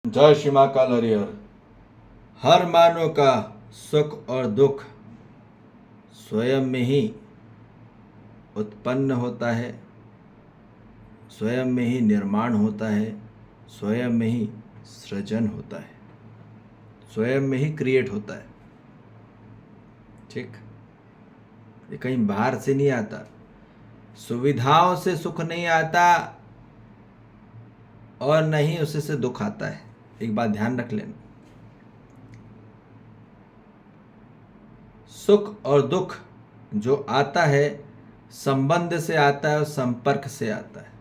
जय श्री महाकाल हरिहर। हर मानव का सुख और दुख स्वयं में ही उत्पन्न होता है, स्वयं में ही निर्माण होता है, स्वयं में ही सृजन होता है, स्वयं में ही क्रिएट होता है। ठीक, ये कहीं बाहर से नहीं आता, सुविधाओं से सुख नहीं आता और न ही उसी से दुख आता है। एक बात ध्यान रख लेना, सुख और दुख जो आता है संबंध से आता है और संपर्क से आता है।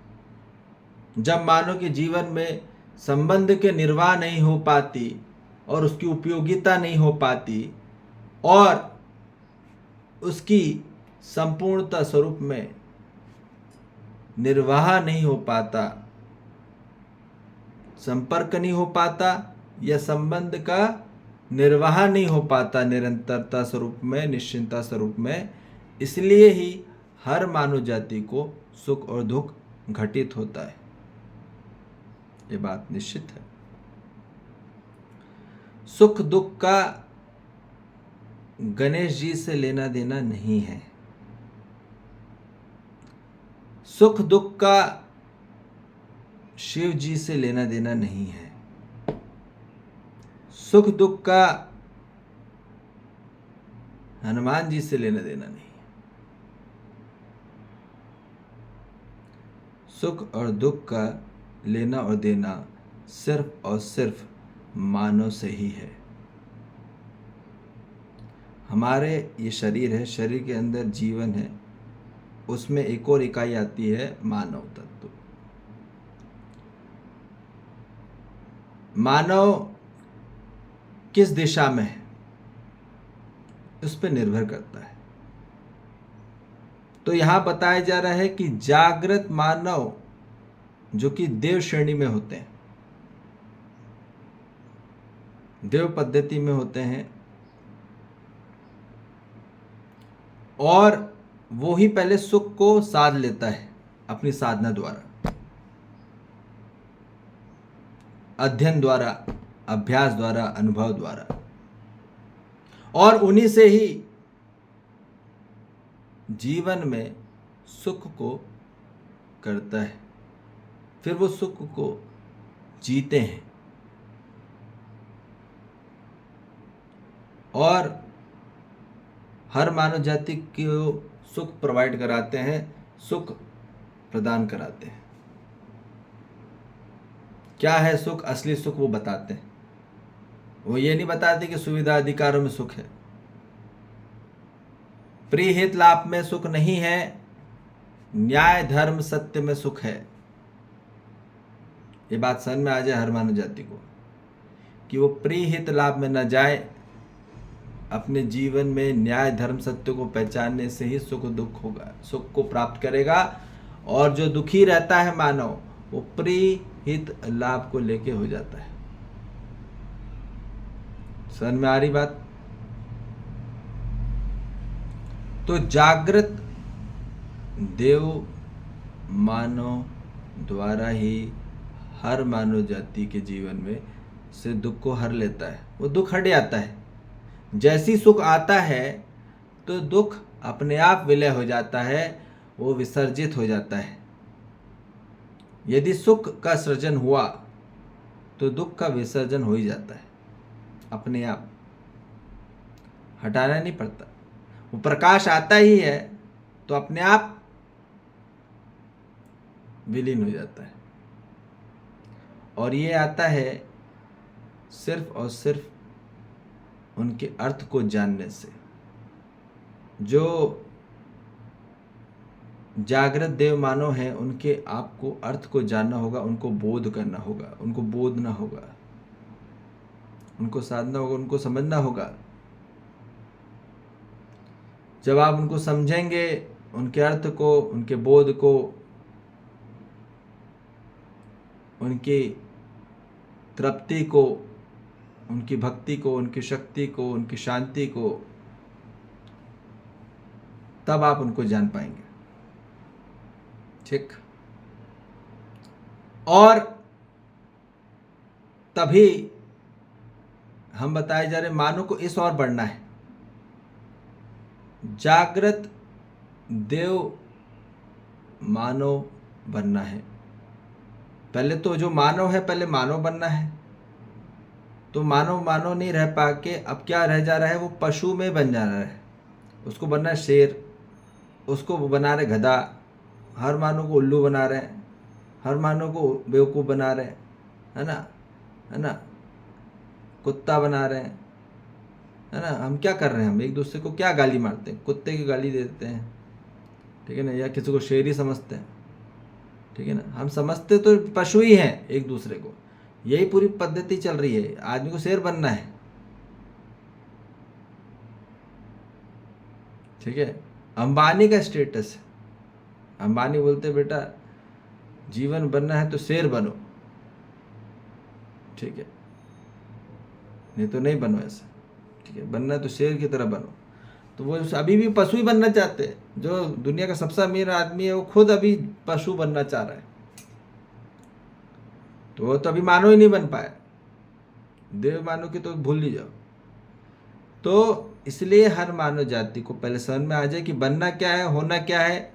जब मानव के जीवन में संबंध के निर्वाह नहीं हो पाती और उसकी उपयोगिता नहीं हो पाती और उसकी संपूर्णता स्वरूप में निर्वाह नहीं हो पाता, संपर्क नहीं हो पाता या संबंध का निर्वाह नहीं हो पाता निरंतरता स्वरूप में, निश्चिंतता स्वरूप में, इसलिए ही हर मानव जाति को सुख और दुख घटित होता है। ये बात निश्चित है। सुख दुख का गणेश जी से लेना देना नहीं है। सुख दुख का शिव जी से लेना देना नहीं है। सुख दुख का हनुमान जी से लेना देना नहीं है। सुख और दुख का लेना और देना सिर्फ और सिर्फ मानव से ही है। हमारे ये शरीर है, शरीर के अंदर जीवन है, उसमें एक और इकाई आती है मानव तत्व। मानव किस दिशा में है उस पर निर्भर करता है। तो यहां बताया जा रहा है कि जागृत मानव जो कि देव श्रेणी में होते हैं, देव पद्धति में होते हैं, और वो ही पहले सुख को साध लेता है अपनी साधना द्वारा, अध्ययन द्वारा, अभ्यास द्वारा, अनुभव द्वारा, और उन्हीं से ही जीवन में सुख को करता है। फिर वो सुख को जीते हैं और हर मानव जाति को सुख प्रोवाइड कराते हैं, सुख प्रदान कराते हैं। क्या है सुख, असली सुख वो बताते हैं। वो ये नहीं बताते कि सुविधा अधिकारों में सुख है, प्रिय हित लाभ में सुख नहीं है, न्याय धर्म सत्य में सुख है। ये बात समझ में आ जाए हर मानव जाति को कि वो प्रिय हित लाभ में न जाए, अपने जीवन में न्याय धर्म सत्य को पहचानने से ही सुख दुख होगा, सुख को प्राप्त करेगा। और जो दुखी रहता है मानव, वो प्रिय हित लाभ को लेके हो जाता है। समझ में आ रही बात? तो जागृत देव मानव द्वारा ही हर मानव जाति के जीवन में से दुख को हर लेता है। वो दुख हट जाता है। जैसी सुख आता है तो दुख अपने आप विलय हो जाता है, वो विसर्जित हो जाता है। यदि सुख का सृजन हुआ तो दुख का विसर्जन हो ही जाता है अपने आप, हटाना नहीं पड़ता। वो प्रकाश आता ही है तो अपने आप विलीन हो जाता है। और ये आता है सिर्फ और सिर्फ उनके अर्थ को जानने से। जो जागृत देव मानव हैं, उनके आपको अर्थ को जानना होगा, उनको बोध करना होगा, उनको बोधना होगा, उनको साधना होगा, उनको समझना होगा। जब आप उनको समझेंगे, उनके अर्थ को, उनके बोध को, उनकी तृप्ति को, उनकी भक्ति को, उनकी शक्ति को, उनकी शांति को, तब आप उनको जान पाएंगे। ठीक। और तभी हम बताए जा रहे मानव को इस और बढ़ना है। जागृत देव मानव बनना है। पहले तो जो मानव है, पहले मानव बनना है। तो मानव मानव नहीं रह पा के अब क्या रह जा रहा है, वो पशु में बन जा रहा है। उसको बनना है शेर, उसको बना रहे गधा, हर मानव को उल्लू बना रहे हैं, हर मानव को बेवकूफ़ बना रहे हैं, है ना, कुत्ता बना रहे हैं, है ना। हम क्या कर रहे हैं, हम एक दूसरे को क्या गाली मारते हैं, कुत्ते की गाली दे देते हैं, ठीक है ना, या किसी को शेर ही समझते हैं, ठीक है ना। हम समझते तो पशु ही हैं एक दूसरे को। यही पूरी पद्धति चल रही है, आदमी को शेर बनना है, ठीक है। अंबानी का स्टेटस है, अंबानी बोलते बेटा जीवन बनना है तो शेर बनो, ठीक है, नहीं तो नहीं बनो ऐसा, ठीक है। बनना है तो शेर की तरह बनो। तो वो अभी भी पशु ही बनना चाहते हैं। जो दुनिया का सबसे अमीर आदमी है वो खुद अभी पशु बनना चाह रहा है। तो वो तो अभी मानव ही नहीं बन पाया, देव मानव की तो भूल ही जाओ। तो इसलिए हर मानव जाति को पहले समझ में आ जाए कि बनना क्या है, होना क्या है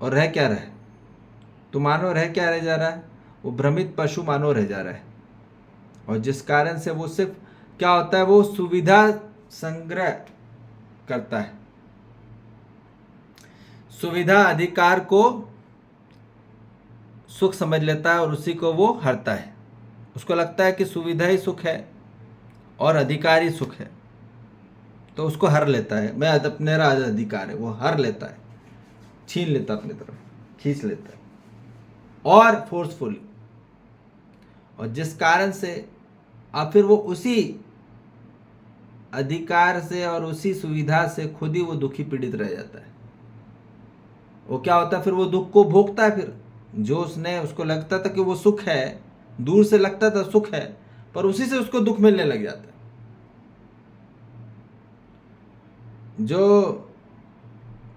और रह क्या रहा है। तो मानव रह क्या रह जा रहा है, वो भ्रमित पशु मानव रह जा रहा है। और जिस कारण से वो सिर्फ क्या होता है, वो सुविधा संग्रह करता है, सुविधा अधिकार को सुख समझ लेता है और उसी को वो हरता है। उसको लगता है कि सुविधा ही सुख है और अधिकार ही सुख है, तो उसको हर लेता है। मैं अपने राज अधिकार है, वो हर लेता है, छीन लेता है, अपनी तरफ खींच लेता है और फोर्सफुली। और जिस कारण से अब फिर वो उसी अधिकार से और उसी सुविधा से खुद ही वो दुखी पीड़ित रह जाता है। वो क्या होता है, फिर वो दुख को भोगता है। फिर जो उसने, उसको लगता था कि वो सुख है, दूर से लगता था सुख है, पर उसी से उसको दुख मिलने लग जाता है। जो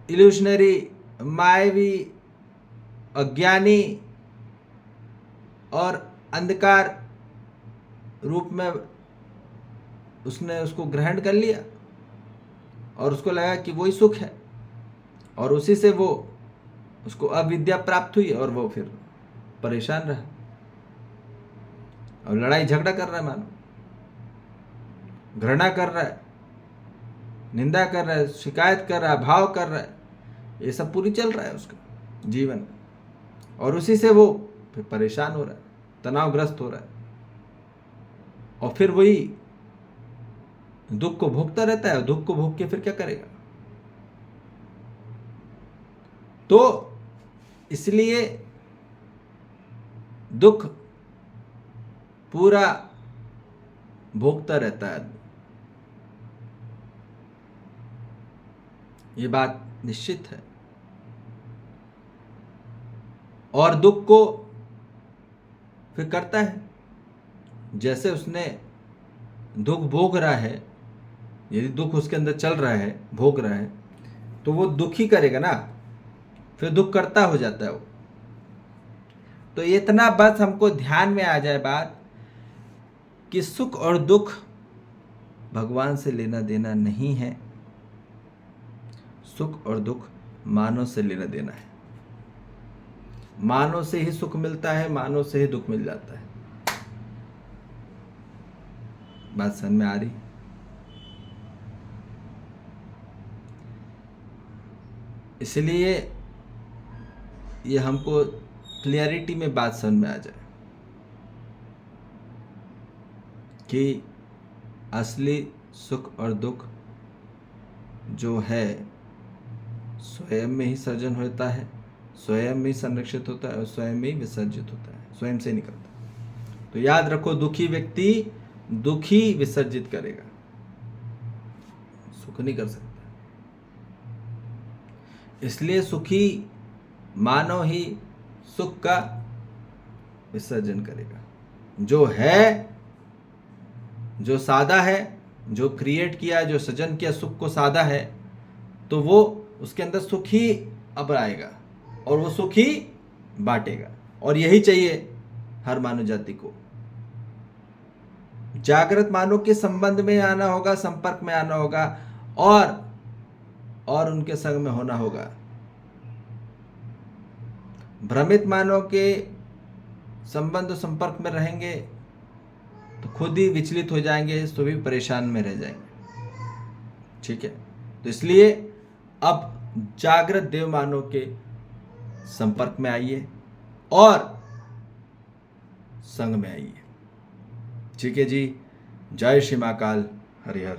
इल्यूशनरी, मायावी, अज्ञानी और अंधकार रूप में उसने उसको ग्रहण कर लिया और उसको लगा कि वही सुख है, और उसी से वो उसको अविद्या प्राप्त हुई और वो फिर परेशान रहा और लड़ाई झगड़ा कर रहा है, मानो घृणा कर रहा है, निंदा कर रहा है, शिकायत कर रहा है, भाव कर रहा है। ये सब पूरी चल रहा है उसका जीवन में, और उसी से वो फिर परेशान हो रहा है, तनावग्रस्त हो रहा है, और फिर वही दुख को भोगता रहता है। और दुख को भोग के फिर क्या करेगा। तो इसलिए दुख पूरा भोगता रहता है आदमी, ये बात निश्चित है। और दुख को फिर करता है, जैसे उसने दुख भोग रहा है, यदि दुख उसके अंदर चल रहा है, भोग रहा है, तो वो दुख ही करेगा ना, फिर दुख करता हो जाता है वो। तो इतना बस हमको ध्यान में आ जाए बात कि सुख और दुख भगवान से लेना देना नहीं है, सुख और दुख मानव से लेना देना है। मानव से ही सुख मिलता है, मानव से ही दुख मिल जाता है। बात समझ में आ रही। इसलिए ये हमको क्लियरिटी में बात समझ में आ जाए कि असली सुख और दुख जो है स्वयं में ही सर्जन होता है, स्वयं में ही संरक्षित होता है और स्वयं में ही विसर्जित होता है, स्वयं से निकलता है। तो याद रखो, दुखी व्यक्ति दुख ही विसर्जित करेगा, सुख नहीं कर सकता। इसलिए सुखी मानव ही सुख का विसर्जन करेगा। जो है, जो सादा है, जो क्रिएट किया, जो सृजन किया सुख को सादा है, तो वो उसके अंदर सुख ही अब आएगा और वो सुख ही बांटेगा। और यही चाहिए हर मानव जाति को। जागृत मानव के संबंध में आना होगा, संपर्क में आना होगा और उनके संग में होना होगा। भ्रमित मानव के संबंध और संपर्क में रहेंगे तो खुद ही विचलित हो जाएंगे, तो भी परेशान में रह जाएंगे। ठीक है, तो इसलिए अब जागृत देव मानव के संपर्क में आइए और संग में आइए। ठीक है जी, जय श्री महाकाल, हरिहर।